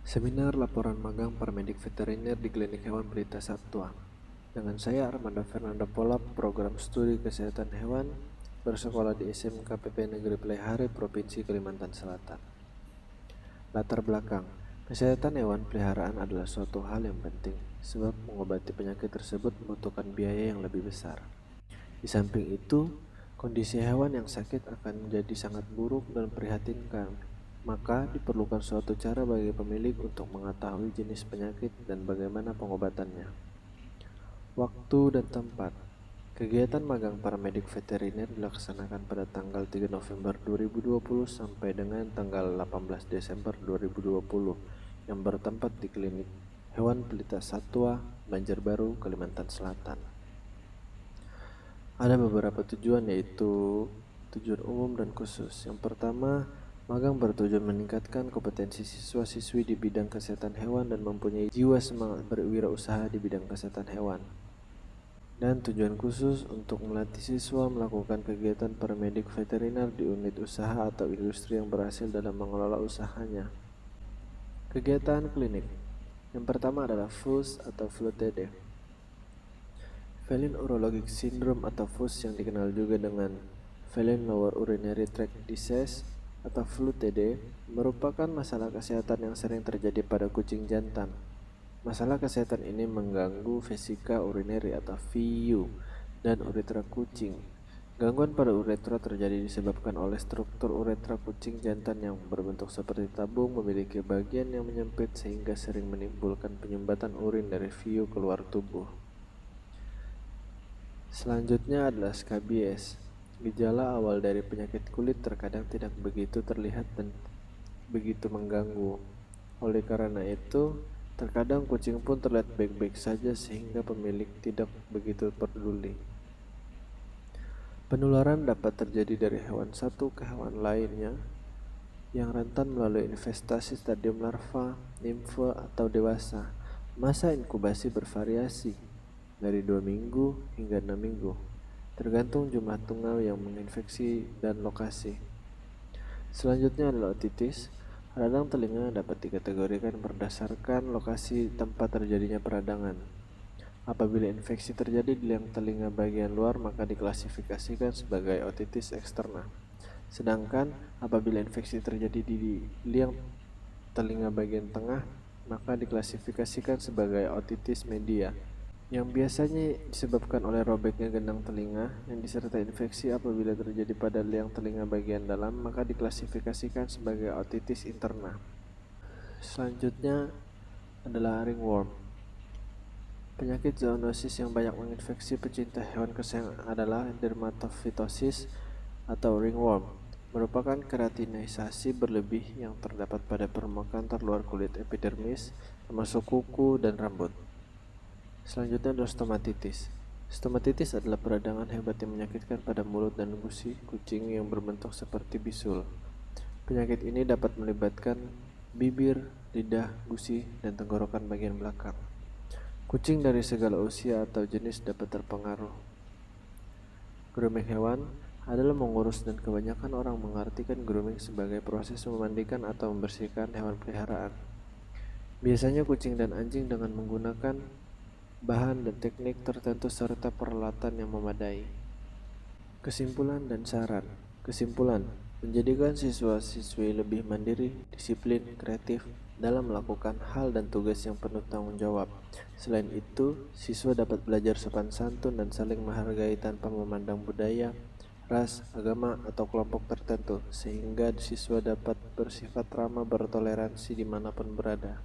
Seminar laporan magang paramedik veteriner di Klinik Hewan Pelita Satwa. Dengan saya Armando Fernando Polap, Program Studi Kesehatan Hewan, bersekolah di SMKPP Negeri Pelihara, Provinsi Kalimantan Selatan. Latar belakang, kesehatan hewan peliharaan adalah suatu hal yang penting, sebab mengobati penyakit tersebut membutuhkan biaya yang lebih besar. Di samping itu, kondisi hewan yang sakit akan menjadi sangat buruk dan prihatinkan. Maka diperlukan suatu cara bagi pemilik untuk mengetahui jenis penyakit dan bagaimana pengobatannya. Waktu dan tempat. Kegiatan magang paramedik veteriner dilaksanakan pada tanggal 3 November 2020 sampai dengan tanggal 18 Desember 2020 yang bertempat di Klinik Hewan Pelita Satwa, Banjarbaru, Kalimantan Selatan. Ada beberapa tujuan, yaitu tujuan umum dan khusus. Yang pertama, magang bertujuan meningkatkan kompetensi siswa-siswi di bidang kesehatan hewan dan mempunyai jiwa semangat berwirausaha di bidang kesehatan hewan. Dan tujuan khusus untuk melatih siswa melakukan kegiatan paramedik veteriner di unit usaha atau industri yang berhasil dalam mengelola usahanya. Kegiatan klinik. Yang pertama adalah FUS atau Flu TD. Feline Urologic Syndrome atau FUS yang dikenal juga dengan Feline Lower Urinary Tract Disease atau Flu TD merupakan masalah kesehatan yang sering terjadi pada kucing jantan. Masalah kesehatan ini mengganggu vesika urinary atau VU dan uretra kucing. Gangguan pada uretra terjadi disebabkan oleh struktur uretra kucing jantan yang berbentuk seperti tabung, memiliki bagian yang menyempit sehingga sering menimbulkan penyumbatan urin dari VU keluar tubuh. Selanjutnya adalah skabies. Gejala awal dari penyakit kulit terkadang tidak begitu terlihat dan begitu mengganggu. Oleh karena itu, terkadang kucing pun terlihat baik-baik saja sehingga pemilik tidak begitu peduli. Penularan dapat terjadi dari hewan satu ke hewan lainnya yang rentan melalui investasi stadium larva, nimfe, atau dewasa. Masa inkubasi bervariasi dari 2 minggu hingga 6 minggu, tergantung jumlah tungau yang menginfeksi dan lokasi. Selanjutnya adalah otitis. Radang telinga dapat dikategorikan berdasarkan lokasi tempat terjadinya peradangan. Apabila infeksi terjadi di liang telinga bagian luar, maka diklasifikasikan sebagai otitis eksterna. Sedangkan apabila infeksi terjadi di liang telinga bagian tengah, maka diklasifikasikan sebagai otitis media, yang biasanya disebabkan oleh robeknya gendang telinga yang disertai infeksi. Apabila terjadi pada liang telinga bagian dalam, maka diklasifikasikan sebagai otitis interna. Selanjutnya adalah ringworm. Penyakit zoonosis yang banyak menginfeksi pecinta hewan kesayangan adalah dermatofitosis atau ringworm, merupakan keratinisasi berlebih yang terdapat pada permukaan terluar kulit epidermis, termasuk kuku dan rambut. Selanjutnya adalah stomatitis. Stomatitis adalah peradangan hebat yang menyakitkan pada mulut dan gusi kucing yang berbentuk seperti bisul. Penyakit ini dapat melibatkan bibir, lidah, gusi, dan tenggorokan bagian belakang. Kucing dari segala usia atau jenis dapat terpengaruh. Grooming hewan adalah mengurus, dan kebanyakan orang mengartikan grooming sebagai proses memandikan atau membersihkan hewan peliharaan. Biasanya kucing dan anjing dengan menggunakan bahan dan teknik tertentu serta peralatan yang memadai. Kesimpulan dan saran. Kesimpulan, menjadikan siswa-siswi lebih mandiri, disiplin, kreatif dalam melakukan hal dan tugas yang penuh tanggung jawab. Selain itu, siswa dapat belajar sopan santun dan saling menghargai tanpa memandang budaya, ras, agama, atau kelompok tertentu, sehingga siswa dapat bersifat ramah bertoleransi dimanapun berada.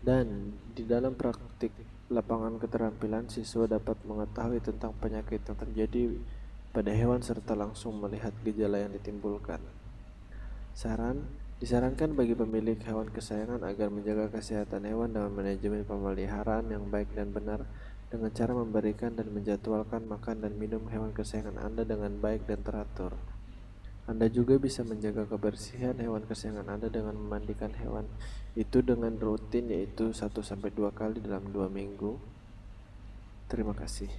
Dan di dalam praktik lapangan keterampilan, siswa dapat mengetahui tentang penyakit yang terjadi pada hewan serta langsung melihat gejala yang ditimbulkan. Saran, disarankan bagi pemilik hewan kesayangan agar menjaga kesehatan hewan dengan manajemen pemeliharaan yang baik dan benar, dengan cara memberikan dan menjadwalkan makan dan minum hewan kesayangan Anda dengan baik dan teratur. Anda juga bisa menjaga kebersihan hewan kesayangan Anda dengan memandikan hewan itu dengan rutin, yaitu 1-2 kali dalam 2 minggu. Terima kasih.